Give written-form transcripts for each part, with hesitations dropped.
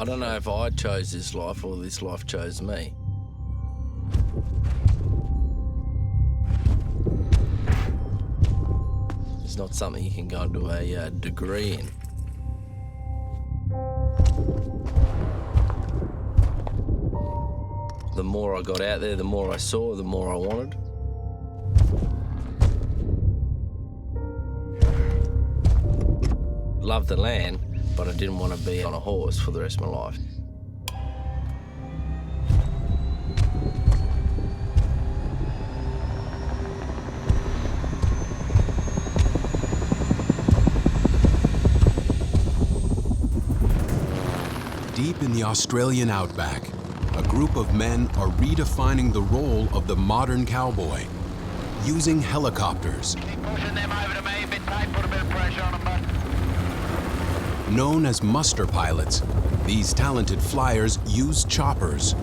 I don't know if I chose this life or this life chose me. It's not something you can go into a degree in. The more I got out there, the more I saw, the more I wanted. Loved the land, but I didn't want to be on a horse for the rest of my life. Deep in the Australian outback, a group of men are redefining the role of the modern cowboy, using helicopters. Keep pushing them over to me, a bit tight, put a bit of pressure on them, bud. Known as muster pilots, these talented flyers use choppers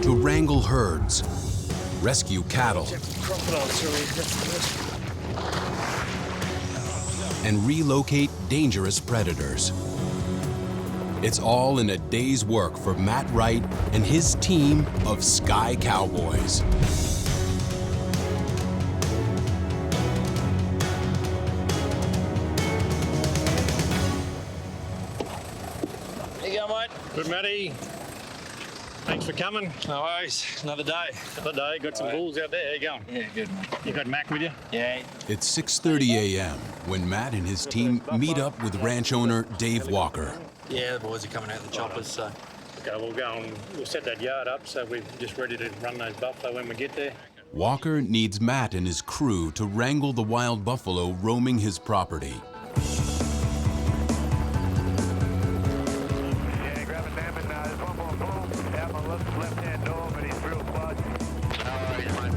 to wrangle herds, rescue cattle, and relocate dangerous predators. It's all in a day's work for Matt Wright and his team of Sky Cowboys. There you go, mate. Good, Matty. Thanks for coming. No worries. Another day. Another day. Got some bulls out there. How you going? Yeah, good, mate. You got Mac with you? Yeah. It's 6:30 a.m. when Matt and his team meet up with ranch owner Dave Walker. Yeah, the boys are coming out in the choppers, so. Okay, we'll go and we'll set that yard up so we're just ready to run those buffalo when we get there. Walker needs Matt and his crew to wrangle the wild buffalo roaming his property. Yeah, grab a salmon. There's one more bull out my left-hand door, but he's real close. No worries, mate.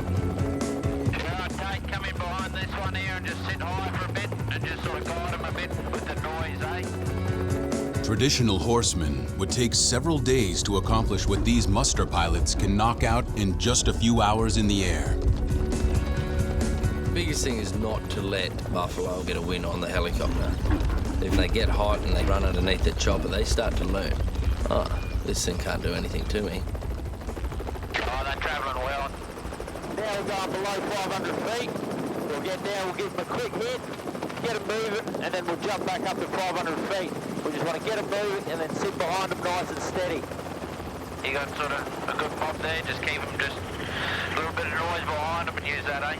Alright, Tate, come in behind this one here and just sit high for a bit and just sort of guide him a bit with the noise, eh? Traditional horsemen would take several days to accomplish what these muster pilots can knock out in just a few hours in the air. The biggest thing is not to let buffalo get a win on the helicopter. If they get hot and they run underneath the chopper, they start to learn, oh, this thing can't do anything to me. Oh, they're travelling well. Now we're going below 500 feet. We'll get down, we'll give them a quick hit, get them moving, and then we'll jump back up to 500 feet. We just want to get them moving and then sit behind them nice and steady. You got sort of a good pop there, just keep them just a little bit of noise behind them and use that, eh?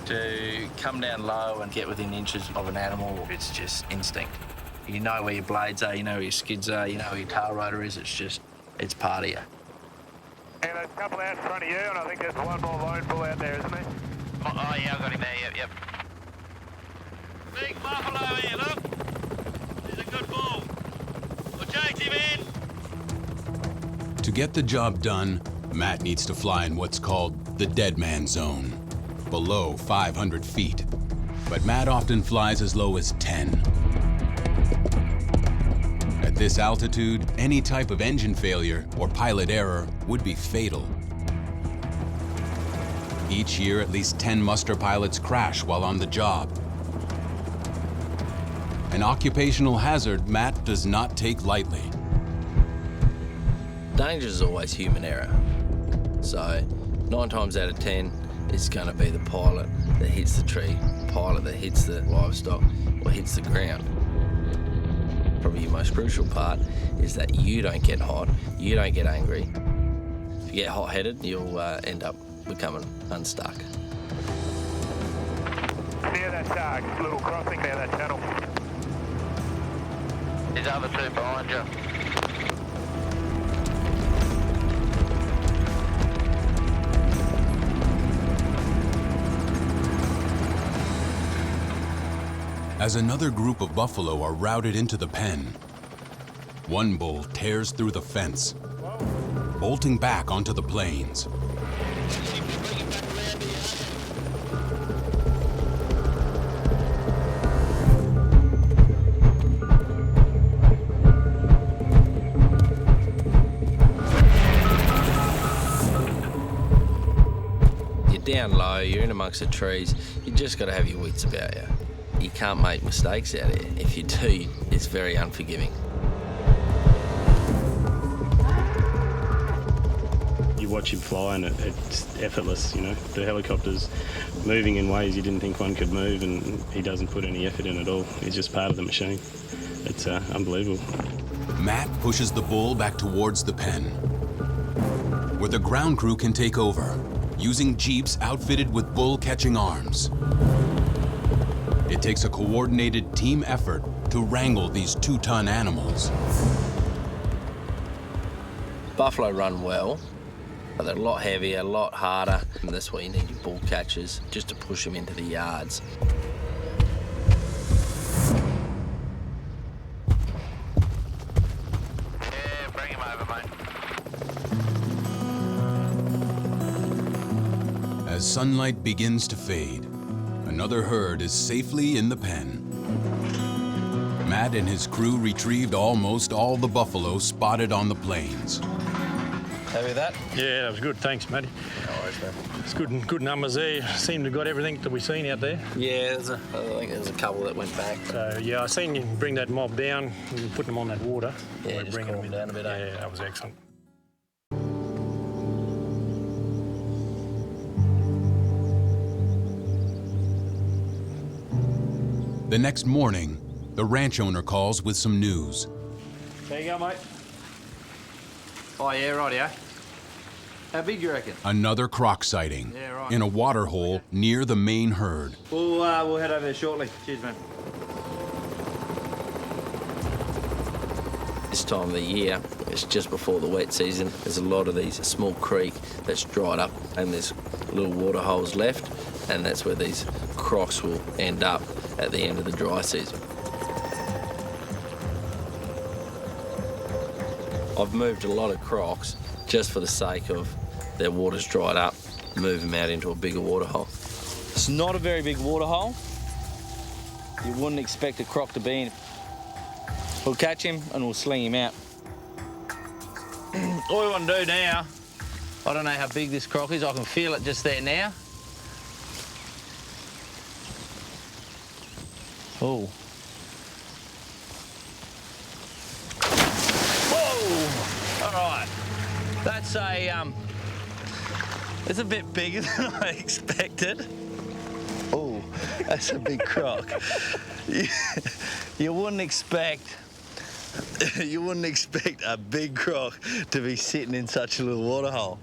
To come down low and get within inches of an animal, it's just instinct. You know where your blades are, you know where your skids are, you know where your tail rotor is, it's part of you. And there's a couple out in front of you, and I think there's one more lone bull out there, isn't there? Oh, yeah, I got him there, yep. Big buffalo here, look. He's a good bull. We'll chase him in. To get the job done, Matt needs to fly in what's called the dead man zone, below 500 feet. But Matt often flies as low as 10. At this altitude, any type of engine failure or pilot error would be fatal. Each year, at least 10 muster pilots crash while on the job. An occupational hazard Matt does not take lightly. Danger is always human error. So 9 times out of 10, it's going to be the pilot that hits the tree, pilot that hits the livestock or hits the ground. Probably your most crucial part is that you don't get hot, you don't get angry. If you get hot-headed, you'll end up becoming unstuck. Near that little crossing down that channel. There's other two behind you. As another group of buffalo are routed into the pen, one bull tears through the fence, bolting back onto the plains. You're down low, you're in amongst the trees, you just got to have your wits about you. You can't make mistakes out here. If you do, is very unforgiving. You watch him fly and it's effortless, you know. The helicopter's moving in ways you didn't think one could move, and he doesn't put any effort in at all. He's just part of the machine. It's unbelievable. Matt pushes the bull back towards the pen, where the ground crew can take over, using jeeps outfitted with bull-catching arms. It takes a coordinated team effort to wrangle these 2-ton animals. Buffalo run well, but they're a lot heavier, a lot harder, and that's why you need your bull catchers, just to push them into the yards. Yeah, bring him over, mate. As sunlight begins to fade, another herd is safely in the pen. Matt and his crew retrieved almost all the buffalo spotted on the plains. Happy with that? Yeah, that was good. Thanks, Matty. No worries, man. It's good numbers there. Seem to have got everything that we've seen out there. Yeah, I think there's a couple that went back. So, yeah, I seen you bring that mob down and put them on that water. Yeah, We're just bringing cool them them down a bit, eh? Yeah, that was excellent. The next morning, the ranch owner calls with some news. There you go, mate. Oh, yeah, right, yeah. How big you reckon? Another croc sighting Yeah, right. in a water hole near the main herd. We'll head over there shortly. Cheers, man. This time of the year, it's just before the wet season. There's a lot of these small creek that's dried up, and there's little water holes left, and that's where these crocs will end up at the end of the dry season. I've moved a lot of crocs just for the sake of their water's dried up, move them out into a bigger water hole. It's not a very big water hole. You wouldn't expect a croc to be in. We'll catch him and we'll sling him out. All we want to do now, I don't know how big this croc is, I can feel it just there now. Oh. Whoa! All right. That's it's a bit bigger than I expected. Oh, that's a big croc. You wouldn't expect a big croc to be sitting in such a little water hole.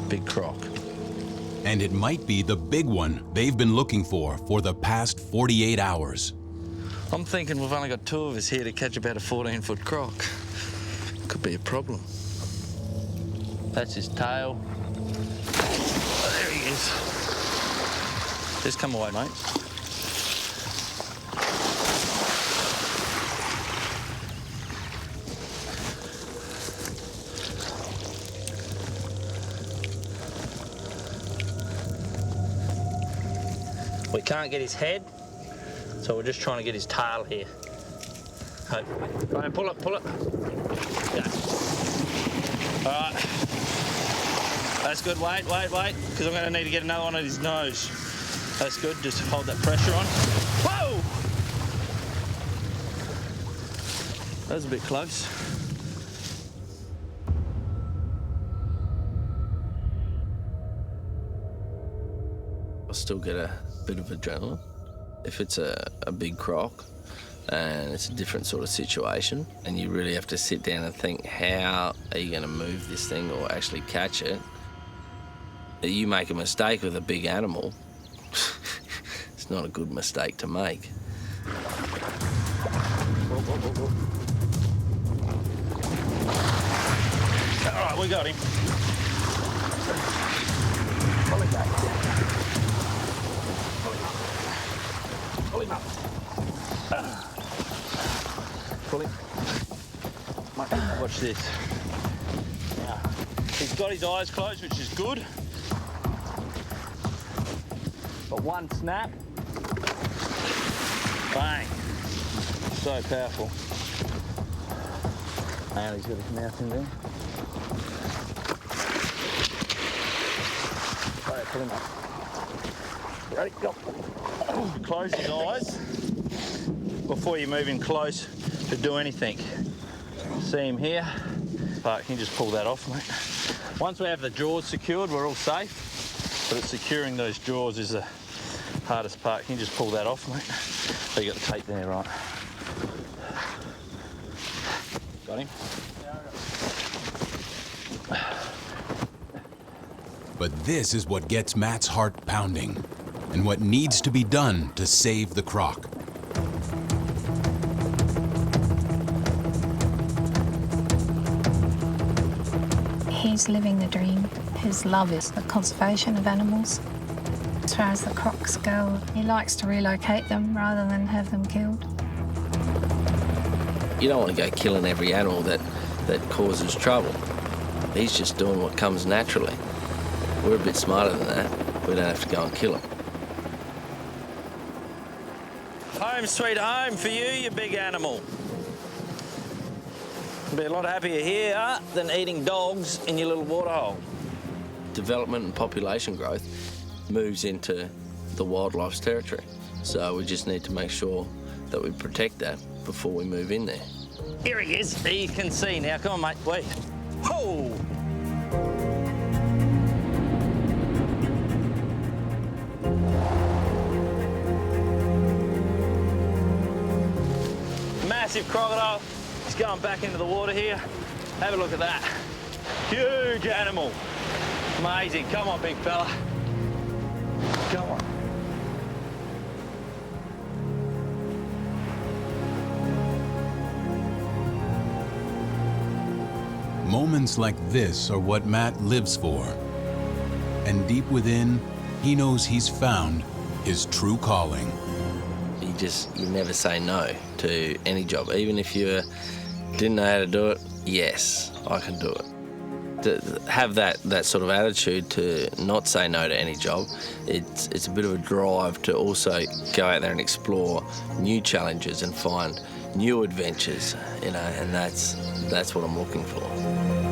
Big croc. And it might be the big one they've been looking for the past 48 hours. I'm thinking we've only got 2 of us here to catch about a 14-foot croc. Could be a problem. That's his tail. Oh, there he is. Just come away, mate. We can't get his head, so we're just trying to get his tail here. Hopefully. Right, pull it. Yeah. All right. That's good. Wait, because I'm going to need to get another one at his nose. That's good. Just hold that pressure on. Whoa! That was a bit close. I'll still get a bit of adrenaline. If it's a big croc and it's a different sort of situation and you really have to sit down and think, how are you going to move this thing or actually catch it? You make a mistake with a big animal, it's not a good mistake to make. All right, we got him. Pull him back. Pull him up. Pull him. Watch this. Now, he's got his eyes closed, which is good. But one snap, bang. So powerful. And he's got his mouth in there. All right, pull him up. Ready, go. Close his eyes. before you move in close to do anything. See him here? But you can just pull that off, mate. Once we have the jaws secured, we're all safe. But it's securing those jaws is the hardest part. You can just pull that off, mate. So you got the tape there, right? Got him? But this is what gets Matt's heart pounding, and what needs to be done to save the croc. He's living the dream. His love is the conservation of animals. As far as the crocs go, he likes to relocate them rather than have them killed. You don't want to go killing every animal that causes trouble. He's just doing what comes naturally. We're a bit smarter than that. We don't have to go and kill him. Home sweet home for you, you big animal. You'll be a lot happier here than eating dogs in your little waterhole. Development and population growth moves into the wildlife's territory. So we just need to make sure that we protect that before we move in there. Here he is. He can see now. Come on, mate. Wait. Ho! Massive crocodile. He's going back into the water here. Have a look at that. Huge animal. Amazing. Come on, big fella. Come on. Moments like this are what Matt lives for. And deep within, he knows he's found his true calling. You never say no to any job. Even if you didn't know how to do it, yes, I can do it. To have that sort of attitude to not say no to any job, it's a bit of a drive to also go out there and explore new challenges and find new adventures, and that's what I'm looking for.